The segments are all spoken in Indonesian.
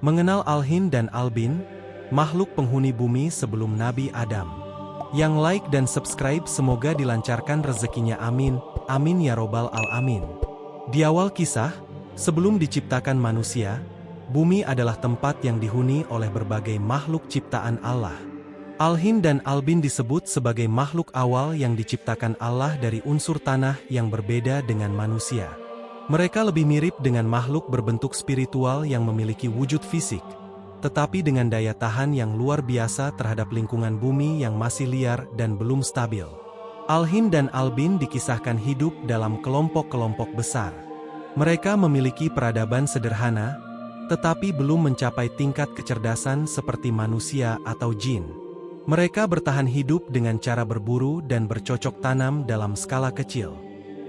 Mengenal Al-Hin dan Al-Bin, makhluk penghuni bumi sebelum Nabi Adam. Yang like dan subscribe semoga dilancarkan rezekinya, amin, amin ya robbal alamin. Di awal kisah, sebelum diciptakan manusia, bumi adalah tempat yang dihuni oleh berbagai makhluk ciptaan Allah. Al-Hin dan Al-Bin disebut sebagai makhluk awal yang diciptakan Allah dari unsur tanah yang berbeda dengan manusia. Mereka lebih mirip dengan makhluk berbentuk spiritual yang memiliki wujud fisik, tetapi dengan daya tahan yang luar biasa terhadap lingkungan bumi yang masih liar dan belum stabil. Al-Hin dan Al-Bin dikisahkan hidup dalam kelompok-kelompok besar. Mereka memiliki peradaban sederhana, tetapi belum mencapai tingkat kecerdasan seperti manusia atau jin. Mereka bertahan hidup dengan cara berburu dan bercocok tanam dalam skala kecil.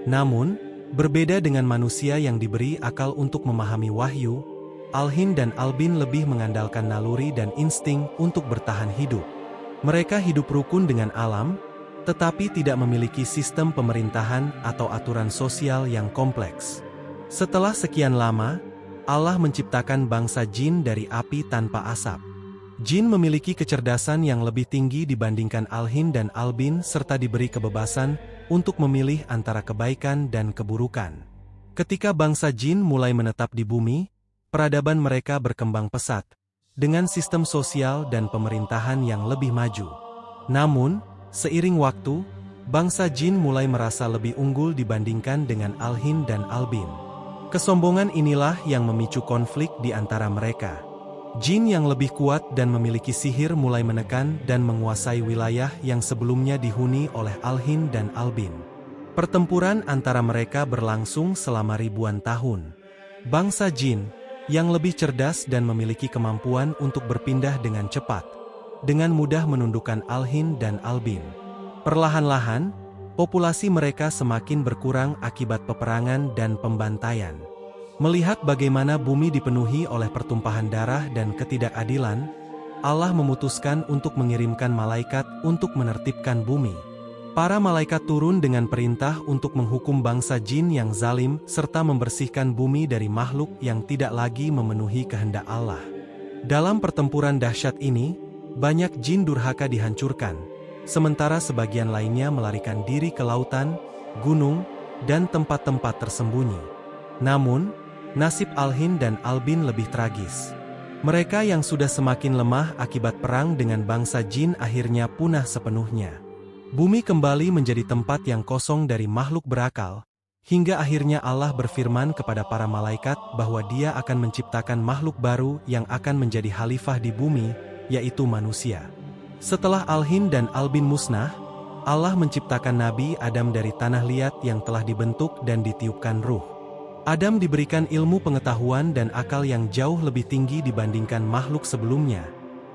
Namun, berbeda dengan manusia yang diberi akal untuk memahami wahyu, Al-Hin dan Al-Bin lebih mengandalkan naluri dan insting untuk bertahan hidup. Mereka hidup rukun dengan alam, tetapi tidak memiliki sistem pemerintahan atau aturan sosial yang kompleks. Setelah sekian lama, Allah menciptakan bangsa jin dari api tanpa asap. Jin memiliki kecerdasan yang lebih tinggi dibandingkan Al-Hin dan Al-Bin serta diberi kebebasan untuk memilih antara kebaikan dan keburukan. Ketika bangsa jin mulai menetap di bumi, peradaban mereka berkembang pesat, dengan sistem sosial dan pemerintahan yang lebih maju. Namun, seiring waktu, bangsa jin mulai merasa lebih unggul dibandingkan dengan Al-Hin dan Al-Bin. Kesombongan inilah yang memicu konflik di antara mereka. Jin yang lebih kuat dan memiliki sihir mulai menekan dan menguasai wilayah yang sebelumnya dihuni oleh Al-Hin dan Al-Bin. Pertempuran antara mereka berlangsung selama ribuan tahun. Bangsa jin, yang lebih cerdas dan memiliki kemampuan untuk berpindah dengan cepat, dengan mudah menundukkan Al-Hin dan Al-Bin. Perlahan-lahan, populasi mereka semakin berkurang akibat peperangan dan pembantaian. Melihat bagaimana bumi dipenuhi oleh pertumpahan darah dan ketidakadilan, Allah memutuskan untuk mengirimkan malaikat untuk menertibkan bumi. Para malaikat turun dengan perintah untuk menghukum bangsa jin yang zalim serta membersihkan bumi dari makhluk yang tidak lagi memenuhi kehendak Allah. Dalam pertempuran dahsyat ini, banyak jin durhaka dihancurkan, sementara sebagian lainnya melarikan diri ke lautan, gunung, dan tempat-tempat tersembunyi. Namun, nasib Al-Hin dan Al-Bin lebih tragis. Mereka yang sudah semakin lemah akibat perang dengan bangsa jin akhirnya punah sepenuhnya. Bumi kembali menjadi tempat yang kosong dari makhluk berakal, hingga akhirnya Allah berfirman kepada para malaikat bahwa Dia akan menciptakan makhluk baru yang akan menjadi khalifah di bumi, yaitu manusia. Setelah Al-Hin dan Al-Bin musnah, Allah menciptakan Nabi Adam dari tanah liat yang telah dibentuk dan ditiupkan ruh. Adam diberikan ilmu pengetahuan dan akal yang jauh lebih tinggi dibandingkan makhluk sebelumnya,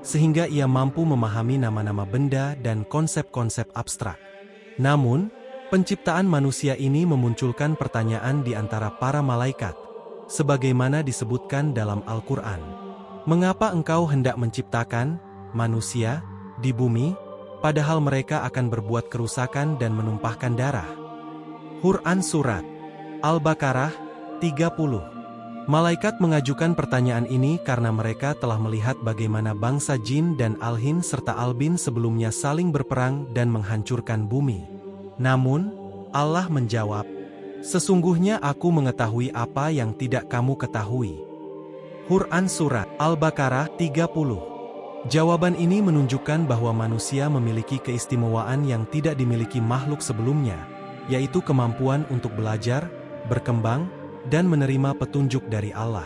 sehingga ia mampu memahami nama-nama benda dan konsep-konsep abstrak. Namun, penciptaan manusia ini memunculkan pertanyaan di antara para malaikat, sebagaimana disebutkan dalam Al-Quran. Mengapa engkau hendak menciptakan manusia di bumi, padahal mereka akan berbuat kerusakan dan menumpahkan darah? Quran Surat Al-Baqarah 30. Malaikat mengajukan pertanyaan ini karena mereka telah melihat bagaimana bangsa jin dan Al-Hin serta Al-Bin sebelumnya saling berperang dan menghancurkan bumi. Namun, Allah menjawab, "Sesungguhnya aku mengetahui apa yang tidak kamu ketahui." Quran Surat Al-Baqarah 30. Jawaban ini menunjukkan bahwa manusia memiliki keistimewaan yang tidak dimiliki makhluk sebelumnya, yaitu kemampuan untuk belajar, berkembang, dan menerima petunjuk dari Allah.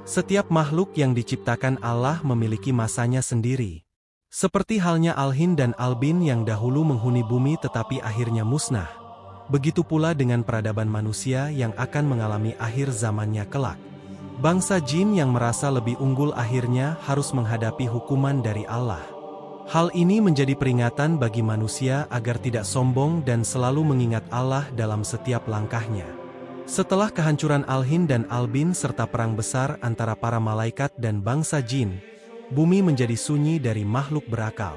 Setiap makhluk yang diciptakan Allah memiliki masanya sendiri. Seperti halnya Al-Hin dan Al-Bin yang dahulu menghuni bumi tetapi akhirnya musnah. Begitu pula dengan peradaban manusia yang akan mengalami akhir zamannya kelak. Bangsa jin yang merasa lebih unggul akhirnya harus menghadapi hukuman dari Allah. Hal ini menjadi peringatan bagi manusia agar tidak sombong dan selalu mengingat Allah dalam setiap langkahnya. Setelah kehancuran Al-Hin dan Al-Bin serta perang besar antara para malaikat dan bangsa jin, bumi menjadi sunyi dari makhluk berakal.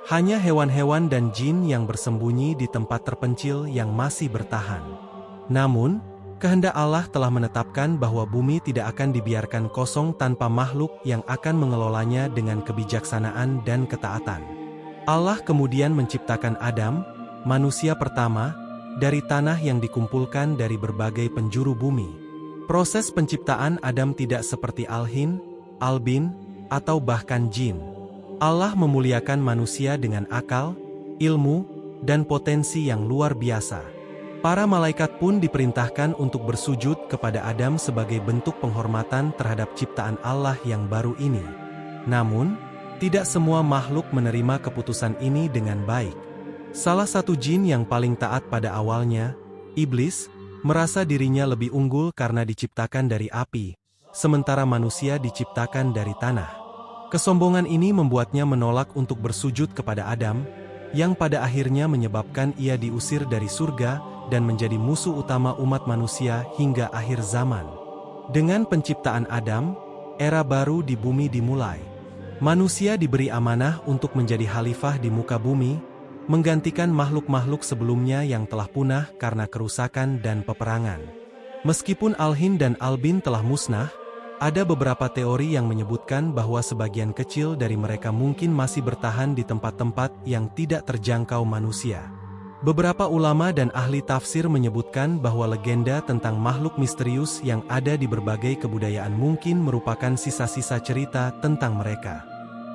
Hanya hewan-hewan dan jin yang bersembunyi di tempat terpencil yang masih bertahan. Namun, Kehendak Allah telah menetapkan bahwa bumi tidak akan dibiarkan kosong tanpa makhluk yang akan mengelolanya dengan kebijaksanaan dan ketaatan. Allah kemudian menciptakan Adam, manusia pertama, dari tanah yang dikumpulkan dari berbagai penjuru bumi. Proses penciptaan Adam tidak seperti Al-Hin, Al-Bin, atau bahkan jin. Allah memuliakan manusia dengan akal, ilmu, dan potensi yang luar biasa. Para malaikat pun diperintahkan untuk bersujud kepada Adam sebagai bentuk penghormatan terhadap ciptaan Allah yang baru ini. Namun, tidak semua makhluk menerima keputusan ini dengan baik. Salah satu jin yang paling taat pada awalnya, iblis, merasa dirinya lebih unggul karena diciptakan dari api, sementara manusia diciptakan dari tanah. Kesombongan ini membuatnya menolak untuk bersujud kepada Adam, yang pada akhirnya menyebabkan ia diusir dari surga dan menjadi musuh utama umat manusia hingga akhir zaman. Dengan penciptaan Adam, era baru di bumi dimulai. Manusia diberi amanah untuk menjadi khalifah di muka bumi, menggantikan makhluk-makhluk sebelumnya yang telah punah karena kerusakan dan peperangan. Meskipun Al-Hin dan Al-Bin telah musnah, ada beberapa teori yang menyebutkan bahwa sebagian kecil dari mereka mungkin masih bertahan di tempat-tempat yang tidak terjangkau manusia. Beberapa ulama dan ahli tafsir menyebutkan bahwa legenda tentang makhluk misterius yang ada di berbagai kebudayaan mungkin merupakan sisa-sisa cerita tentang mereka.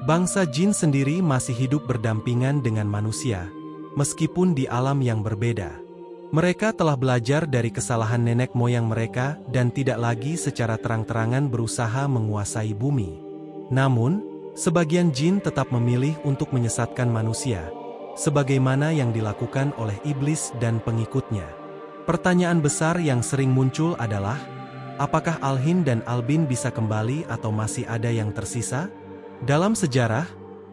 Bangsa jin sendiri masih hidup berdampingan dengan manusia, meskipun di alam yang berbeda. Mereka telah belajar dari kesalahan nenek moyang mereka dan tidak lagi secara terang-terangan berusaha menguasai bumi. Namun, sebagian jin tetap memilih untuk menyesatkan manusia, sebagaimana yang dilakukan oleh iblis dan pengikutnya. Pertanyaan besar yang sering muncul adalah, apakah Al-Hin dan Al-Bin bisa kembali atau masih ada yang tersisa? Dalam sejarah,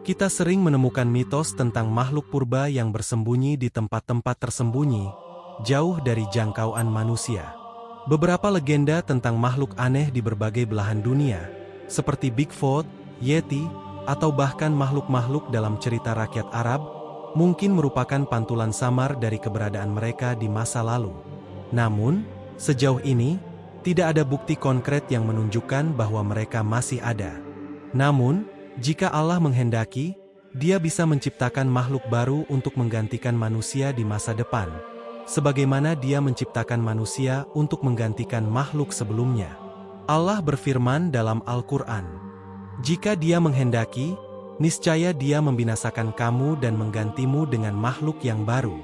kita sering menemukan mitos tentang makhluk purba yang bersembunyi di tempat-tempat tersembunyi, jauh dari jangkauan manusia. Beberapa legenda tentang makhluk aneh di berbagai belahan dunia, seperti Bigfoot, Yeti, atau bahkan makhluk-makhluk dalam cerita rakyat Arab, mungkin merupakan pantulan samar dari keberadaan mereka di masa lalu. Namun, sejauh ini, tidak ada bukti konkret yang menunjukkan bahwa mereka masih ada. Namun, jika Allah menghendaki, Dia bisa menciptakan makhluk baru untuk menggantikan manusia di masa depan, sebagaimana Dia menciptakan manusia untuk menggantikan makhluk sebelumnya. Allah berfirman dalam Al-Quran, "Jika Dia menghendaki, niscaya Dia membinasakan kamu dan menggantimu dengan makhluk yang baru."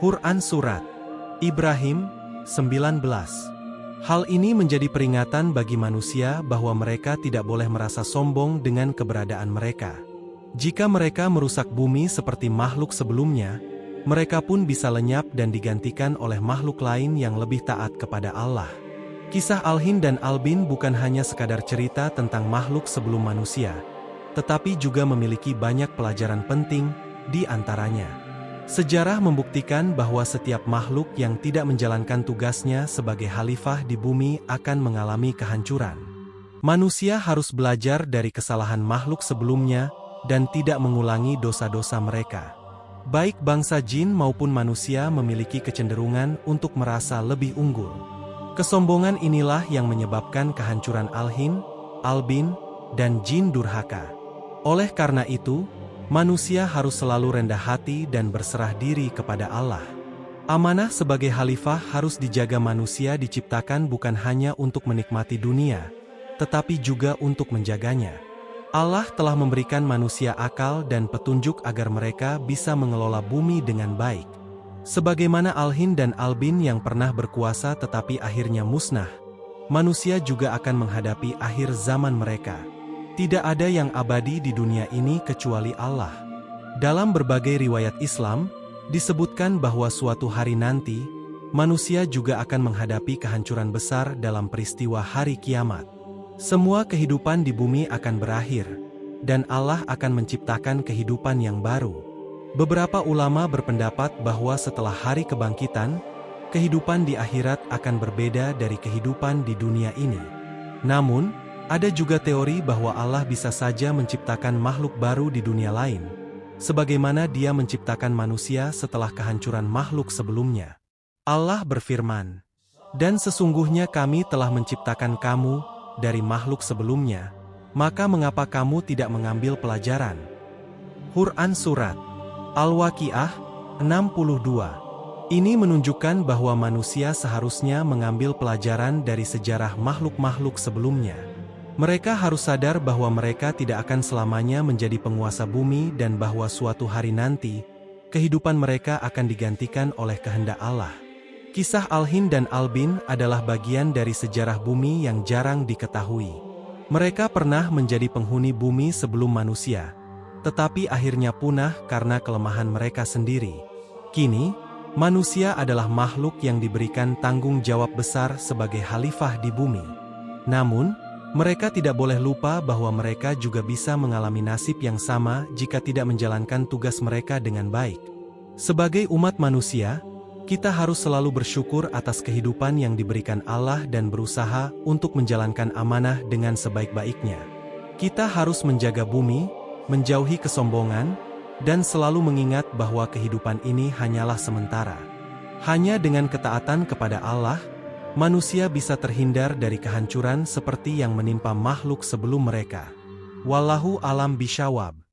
Quran Surat Ibrahim 19. Hal ini menjadi peringatan bagi manusia bahwa mereka tidak boleh merasa sombong dengan keberadaan mereka. Jika mereka merusak bumi seperti makhluk sebelumnya, mereka pun bisa lenyap dan digantikan oleh makhluk lain yang lebih taat kepada Allah. Kisah Al-Hin dan Al-Bin bukan hanya sekadar cerita tentang makhluk sebelum manusia, tetapi juga memiliki banyak pelajaran penting di antaranya. Sejarah membuktikan bahwa setiap makhluk yang tidak menjalankan tugasnya sebagai khalifah di bumi akan mengalami kehancuran. Manusia harus belajar dari kesalahan makhluk sebelumnya dan tidak mengulangi dosa-dosa mereka. Baik bangsa jin maupun manusia memiliki kecenderungan untuk merasa lebih unggul. Kesombongan inilah yang menyebabkan kehancuran Al-Hin, Al-Bin, dan jin durhaka. Oleh karena itu, manusia harus selalu rendah hati dan berserah diri kepada Allah. Amanah sebagai khalifah harus dijaga. Manusia diciptakan bukan hanya untuk menikmati dunia, tetapi juga untuk menjaganya. Allah telah memberikan manusia akal dan petunjuk agar mereka bisa mengelola bumi dengan baik. Sebagaimana Al-Hin dan Al-Bin yang pernah berkuasa tetapi akhirnya musnah, manusia juga akan menghadapi akhir zaman mereka. Tidak ada yang abadi di dunia ini kecuali Allah. Dalam berbagai riwayat Islam, disebutkan bahwa suatu hari nanti, manusia juga akan menghadapi kehancuran besar dalam peristiwa hari kiamat. Semua kehidupan di bumi akan berakhir, dan Allah akan menciptakan kehidupan yang baru. Beberapa ulama berpendapat bahwa setelah hari kebangkitan, kehidupan di akhirat akan berbeda dari kehidupan di dunia ini. Namun, ada juga teori bahwa Allah bisa saja menciptakan makhluk baru di dunia lain, sebagaimana Dia menciptakan manusia setelah kehancuran makhluk sebelumnya. Allah berfirman Dan sesungguhnya kami telah menciptakan kamu dari makhluk sebelumnya, maka mengapa kamu tidak mengambil pelajaran? Quran Surat Al-Waqiah 62. Ini menunjukkan bahwa manusia seharusnya mengambil pelajaran dari sejarah makhluk-makhluk sebelumnya. Mereka harus sadar bahwa mereka tidak akan selamanya menjadi penguasa bumi dan bahwa suatu hari nanti, kehidupan mereka akan digantikan oleh kehendak Allah. Kisah Al-Hin dan Al-Bin adalah bagian dari sejarah bumi yang jarang diketahui. Mereka pernah menjadi penghuni bumi sebelum manusia, tetapi akhirnya punah karena kelemahan mereka sendiri. Kini, manusia adalah makhluk yang diberikan tanggung jawab besar sebagai khalifah di bumi. Namun, mereka tidak boleh lupa bahwa mereka juga bisa mengalami nasib yang sama jika tidak menjalankan tugas mereka dengan baik. Sebagai umat manusia, kita harus selalu bersyukur atas kehidupan yang diberikan Allah dan berusaha untuk menjalankan amanah dengan sebaik-baiknya. Kita harus menjaga bumi, menjauhi kesombongan, dan selalu mengingat bahwa kehidupan ini hanyalah sementara. Hanya dengan ketaatan kepada Allah, manusia bisa terhindar dari kehancuran seperti yang menimpa makhluk sebelum mereka. Wallahu alam bishawab.